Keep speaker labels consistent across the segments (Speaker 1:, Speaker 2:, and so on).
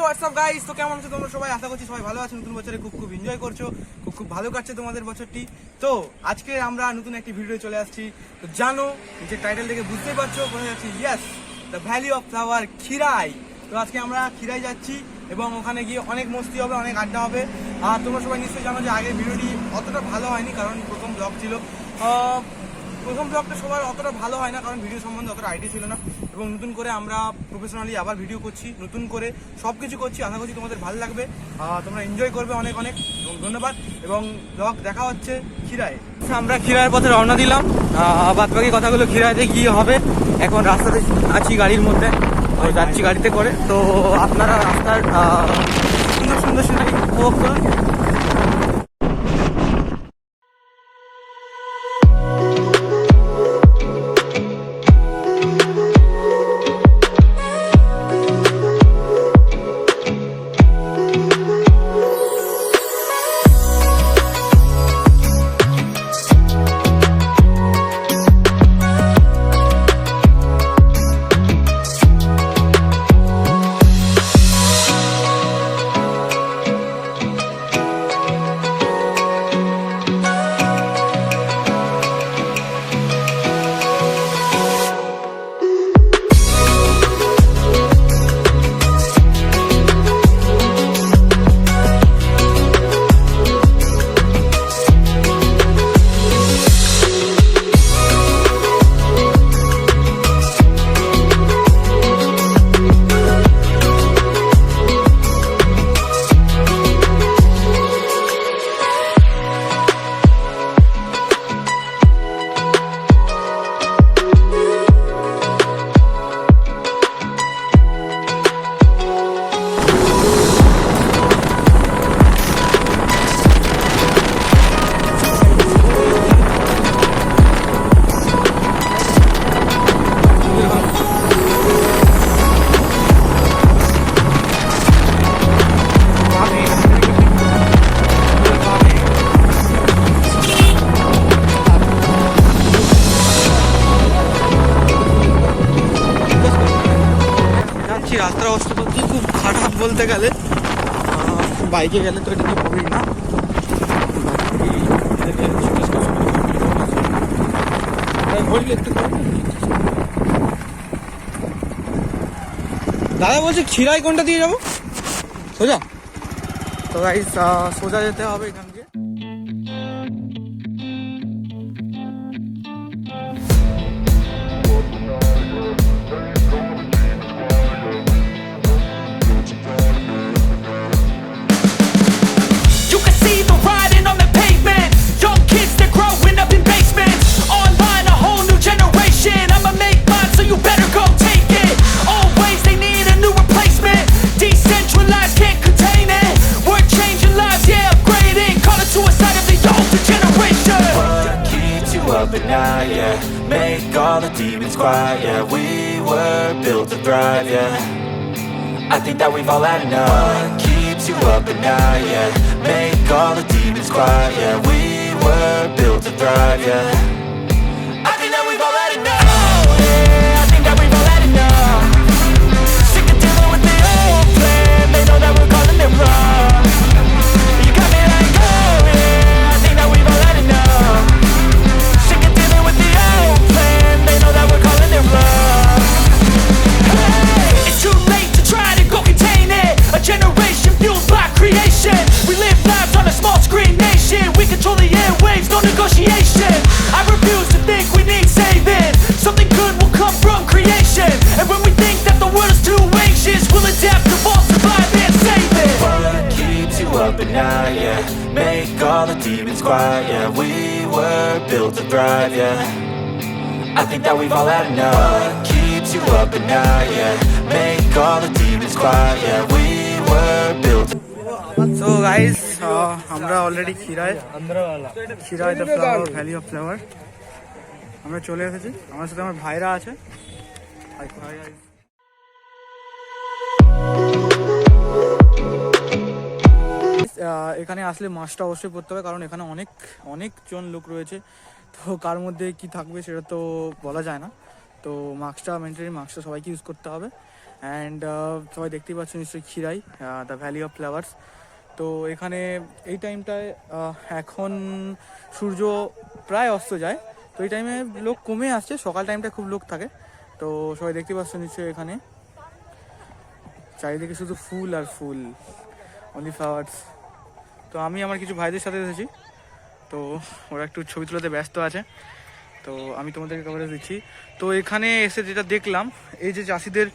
Speaker 1: WhatsApp guys, তো কেমন আছো তোমরা সবাই? আশা করছি সবাই ভালো আছো, নতুন বছরে খুব এনজয় করছো, খুব ভালো কাটছে তোমাদের বছরটি। তো আজকে আমরা নতুন একটি ভিডিও চলে আসছি। তো জানো, যে টাইটেল থেকে বুঝতেই পারছো কোথায় যাচ্ছি। Yes, the valley of flower, Khirai. তো আজকে আমরা খিরাই যাচ্ছি এবং ওখানে গিয়ে অনেক মস্তি হবে, অনেক আড্ডা হবে। আর তোমরা সবাই নিশ্চয়ই জানো যে আগের ভিডিওটি অতটা ভালো হয়নি, কারণ প্রথম ব্লগ ছিল। প্রথম ব্লগটা সবার অতটা ভালো হয় না, কারণ ভিডিও সম্বন্ধে অতটা আইডিয়া ছিল না। এবং নতুন করে আমরা প্রফেশনালি আবার ভিডিও করছি, নতুন করে সব কিছু করছি। আশা করছি তোমাদের ভালো লাগবে, তোমরা এনজয় করবে অনেক অনেক। এবং ধন্যবাদ, এবং ব্লগ দেখা হচ্ছে খিরায়। আমরা খিরায়ের পথে রওনা দিলাম। বাদ বাকি কথাগুলো খিরাইতে গিয়ে হবে। এখন রাস্তাতে আছি, গাড়ির মধ্যে যাচ্ছি গাড়িতে করে। তো আপনারা রাস্তার সুন্দর সুন্দর সিনারি উপভোগ করুন। রাস্তার অবস্থা তো খুব খারাপ বলতে গেলে। বাইকে গেলে তো এটা কি হবেই না। দাদা বলছি খিরাই কোনটা দিয়ে যাবো? সোজা? তো গাইস সোজা যেতে হবে এখান থেকে।
Speaker 2: At night, yeah, make all the demons quiet, yeah, we were built to thrive, yeah, I think that we've all had enough. What keeps you up at night, yeah, make all the demons quiet, yeah, we were built to thrive, yeah, I think that we've all had enough. Oh yeah, I think that we've all had enough. Sick of dealing with the old plan, they know that we're calling it wrong. You got me like, oh yeah, I think that we've all had enough. They know that we're calling it wrong. Hey, it's too late to try to go contain it. A generation fueled by creation. We live lives on a small screen nation. We control the airwaves, no negotiation. I refuse to think we need saving. Something good will come from creation. And when we think that the world is too anxious, we'll adapt, evolve, survive and save it. What keeps you up at night, yeah, make all the demons quiet, yeah, we were built to thrive, yeah, I think that we've all had enough. What keeps you up at night, yeah, make all the demons quiet, yeah, we were built. So guys, আমরা already খিরায় the flower, valley of flower আমরা চলে এসেছি। আমার সাথে আমার ভাইরা আছে। এখানে আসলে মাস্কটা অবশ্যই পরতে হবে, কারণ এখানে অনেকজন লোক রয়েছে। তো কার মধ্যে কি থাকবে সেটা তো বলা যায় না।
Speaker 1: তো মাস্কটা সবাইকে ইউজ করতে হবে। অ্যান্ড সবাই দেখতেই পাচ্ছ নিশ্চয়ই Khirai, the valley of flowers. তো এখানে এই টাইমটায় এখন সূর্য প্রায় অস্ত যায়, তো এই টাইমে লোক কমে আসছে, সকাল টাইমটা খুব লোক থাকে। তো সবাই দেখতে পাচ্ছ নিশ্চয়ই এখানে চারিদিকে শুধু ফুল আর ফুল, অনলি ফ্লাওয়ার্স। তো আমি আমার কিছু ভাইদের সাথে এসেছি, তো ওরা একটু ছবি তোলাতে ব্যস্ত আছে, তো আমি তোমাদেরকে কভারেজ দিচ্ছি। তো এখানে এসে যেটা দেখলাম, এই যে চাষিদের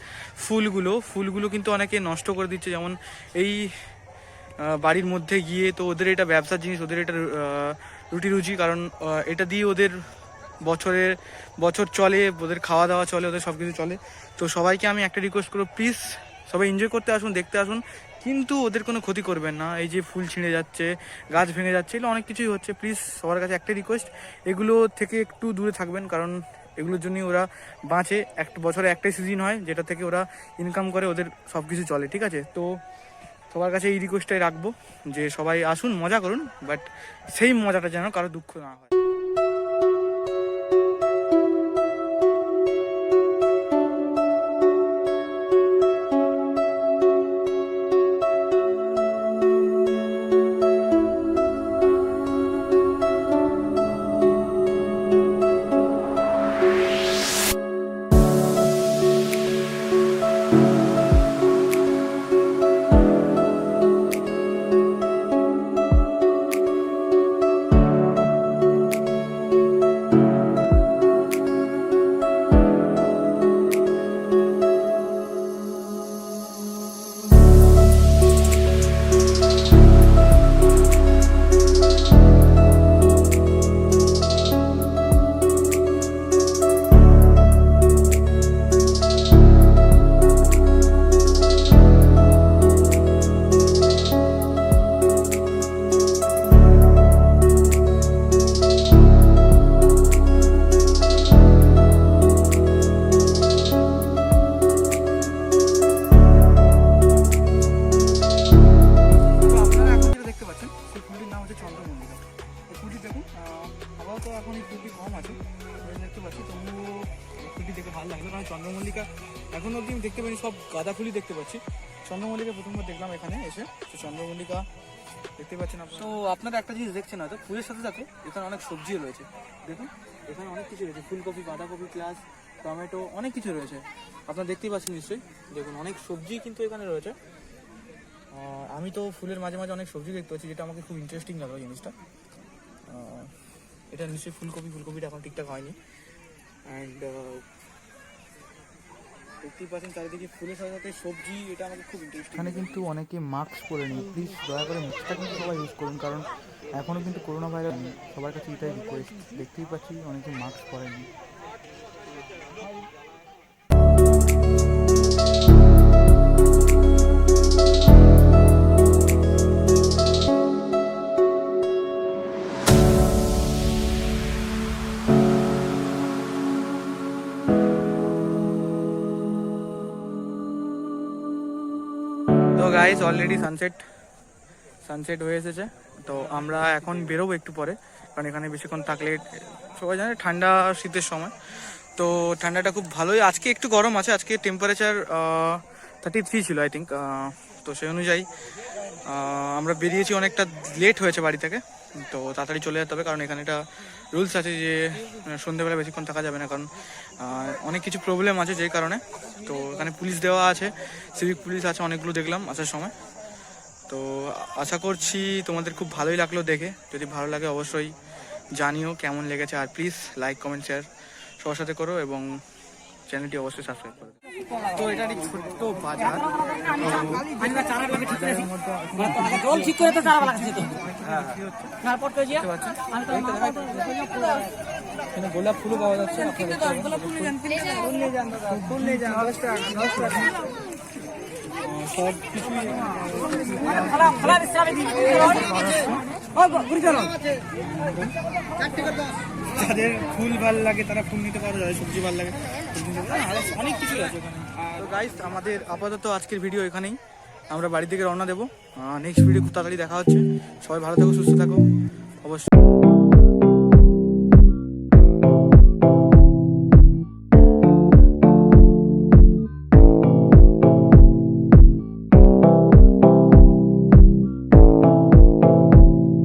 Speaker 1: ফুলগুলো কিন্তু অনেকে নষ্ট করে দিচ্ছে, যেমন এই বাড়ির মধ্যে গিয়ে। তো ওদের এটা ব্যবসার জিনিস, ওদের এটা রুটি রুজি, কারণ এটা দিয়ে ওদের বছর চলে, ওদের খাওয়া দাওয়া চলে, ওদের সব কিছু চলে। তো সবাইকে আমি একটা রিকোয়েস্ট করবো, প্লিজ সবাই এনজয় করতে আসুন, দেখতে আসুন, কিন্তু ওদের কোনো ক্ষতি করবেন না। এই যে ফুল ছিঁড়ে যাচ্ছে, গাছ ভেঙে যাচ্ছে, এগুলো অনেক কিছুই হচ্ছে। প্লিজ সবার কাছে একটা রিকোয়েস্ট, এগুলো থেকে একটু দূরে থাকবেন, কারণ এগুলোর জন্যই ওরা বাঁচে। বছরে একটাই সিজন হয় যেটা থেকে ওরা ইনকাম করে, ওদের সব কিছু চলে, ঠিক আছে? তো সবার কাছে এই রিকোয়েস্টটাই রাখবো যে সবাই আসুন, মজা করুন, বাট সেই মজাটা যেন কারো দুঃখ না হয়। চন্দ্রমল্লিকা এখন অবধি আমি দেখতে পাইনি, সব গাঁদা ফুলই দেখতে পাচ্ছি। চন্দ্রমল্লিকা প্রথমবার দেখলাম এখানে এসে, তো চন্দ্রমল্লিকা দেখতে পাচ্ছেন আপনারা। তো আপনারা একটা জিনিস দেখছেন হয়তো, ফুলের সাথে সাথে এখানে অনেক সবজিও রয়েছে। দেখুন এখানে অনেক কিছু রয়েছে, ফুলকপি, বাঁধাকপি, প্লাস টমেটো, অনেক কিছু রয়েছে। আপনারা দেখতেই পাচ্ছেন নিশ্চয়ই, দেখুন অনেক সবজি কিন্তু এখানে রয়েছে। আমি তো ফুলের মাঝে মাঝে অনেক সবজি দেখতে পাচ্ছি, যেটা আমাকে খুব ইন্টারেস্টিং লাগলো জিনিসটা। এটা নিশ্চয়ই ফুলকপিটা এখন ঠিকঠাক হয়নি। অ্যান্ড দেখতেই পাচ্ছেন চারিদিকে ফুলের সাথে সাথে সবজি, এটা আমাকে খুব ইন্টারেস্টিং। এখানে কিন্তু অনেকে মাস্ক পরে নেই, প্লিজ দয়া করে মাস্কটা কিন্তু সবাই ইউজ করুন, কারণ এখনও কিন্তু করোনা ভাইরাস নেই। সবার কাছে এটাই রিকোয়েস্ট। দেখতেই পাচ্ছি অনেকে মাস্ক পরেনি। তো গাইস অলরেডি সানসেট হয়ে এসেছে, তো আমরা এখন বেরোবো একটু পরে, কারণ এখানে বেশিক্ষণ থাকলে সবাই জানে ঠান্ডা শীতের সময়, তো ঠান্ডাটা খুব ভালোই। আজকে একটু গরম আছে, আজকে টেম্পারেচার 33 ছিল আই থিঙ্ক। তো সেই অনুযায়ী আমরা বেরিয়েছি, অনেকটা লেট হয়েছে বাড়ি থেকে, তো তাড়াতাড়ি চলে যেতে হবে, কারণ এখানে একটা রুলস আছে যে সন্ধ্যেবেলা বেশিক্ষণ থাকা যাবে না, কারণ অনেক কিছু প্রবলেম আছে যেই কারণে। তো এখানে পুলিশ দেওয়া আছে, সিভিক পুলিশ আছে অনেকগুলো দেখলাম আসার সময়। তো আশা করছি তোমাদের খুব ভালোই লাগলো দেখে। যদি ভালো লাগে অবশ্যই জানিও কেমন লেগেছে, আর প্লিজ লাইক, কমেন্ট, শেয়ার সবার সাথে করো, এবং চ্যানেলটি অবশ্যই সাবস্ক্রাইব করো। তো এটা একটি ছোট্ট বাজার, এখানে গোলাপ ফুলও পাওয়া যাচ্ছে। সব কিছুই যাদের ফুল ভালো লাগে তারা ফুল নিতে পারো, যাদের সবজি ভালো লাগে অনেক কিছু আছে এখানে। তো গাইস আমাদের আপাতত আজকের ভিডিও এখানেই, আমরা বাড়ি থেকে রওনা দেবো। নেক্সট ভিডিও খুব তাড়াতাড়ি দেখা হচ্ছে। সবাই ভালো থাকো, সুস্থ থাকো অবশ্যই।